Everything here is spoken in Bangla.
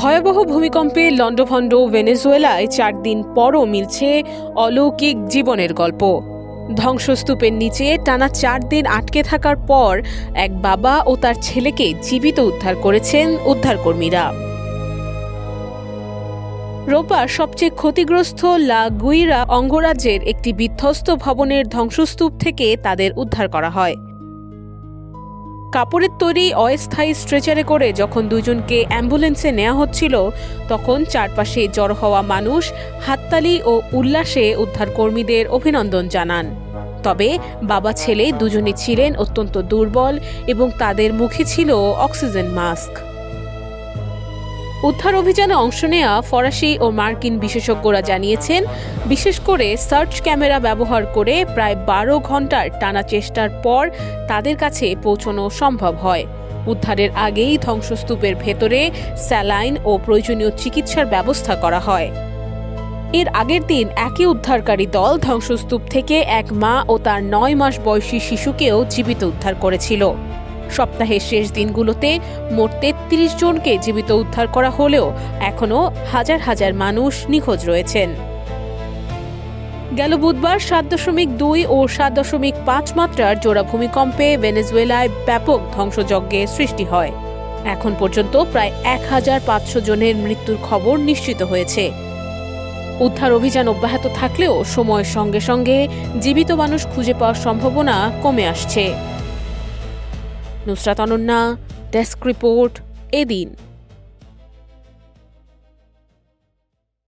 ভয়াবহ ভূমিকম্পে লণ্ডভণ্ড ভেনেজুয়েলায় 4 দিন পরও মিলছে অলৌকিক জীবনের গল্প। ধ্বংসস্তূপের নিচে টানা 4 দিন আটকে থাকার পর এক বাবা ও তার ছেলেকে জীবিত উদ্ধার করেছেন উদ্ধারকর্মীরা। রোববার সবচেয়ে ক্ষতিগ্রস্ত লা গুইরা অঙ্গরাজ্যের একটি বিধ্বস্ত ভবনের ধ্বংসস্তূপ থেকে তাদের উদ্ধার করা হয়। কাপড়ের তৈরি অস্থায়ী স্ট্রেচারে করে যখন দুজনকে অ্যাম্বুলেন্সে নেওয়া হচ্ছিল, তখন চারপাশে জড়ো হওয়া মানুষ হাততালি ও উল্লাসে উদ্ধারকর্মীদের অভিনন্দন জানান। তবে বাবা ছেলে দুজনই ছিলেন অত্যন্ত দুর্বল এবং তাদের মুখে ছিল অক্সিজেন মাস্ক। উদ্ধার অভিযানে অংশ নেওয়া ফরাসি ও মার্কিন বিশেষজ্ঞরা জানিয়েছেন, বিশেষ করে সার্চ ক্যামেরা ব্যবহার করে প্রায় 12 ঘন্টার টানা চেষ্টার পর তাদের কাছে পৌঁছানো সম্ভব হয়। উদ্ধারের আগেই ধ্বংসস্তূপের ভেতরে স্যালাইন ও প্রয়োজনীয় চিকিৎসার ব্যবস্থা করা হয়। এর আগের দিন একই উদ্ধারকারী দল ধ্বংসস্তূপ থেকে এক মা ও তার 9 মাস বয়সী শিশুকেও জীবিত উদ্ধার করেছিল। সপ্তাহের শেষ দিনগুলোতে মোট 33 জনকে জীবিত উদ্ধার করা হলেও এখনও হাজার হাজার মানুষ নিখোঁজ রয়েছেন। গেল বুধবার 7.2 ও 7.5 মাত্রার জোড়া ভূমিকম্পে ভেনেজুয়েলায় ব্যাপক ধ্বংসযজ্ঞের সৃষ্টি হয়। এখন পর্যন্ত প্রায় 1500 জনের মৃত্যুর খবর নিশ্চিত হয়েছে। উদ্ধার অভিযান অব্যাহত থাকলেও সময়ের সঙ্গে সঙ্গে জীবিত মানুষ খুঁজে পাওয়ার সম্ভাবনা কমে আসছে। নুসরাত অনন্যা, ডেস্ক রিপোর্ট, এদিন।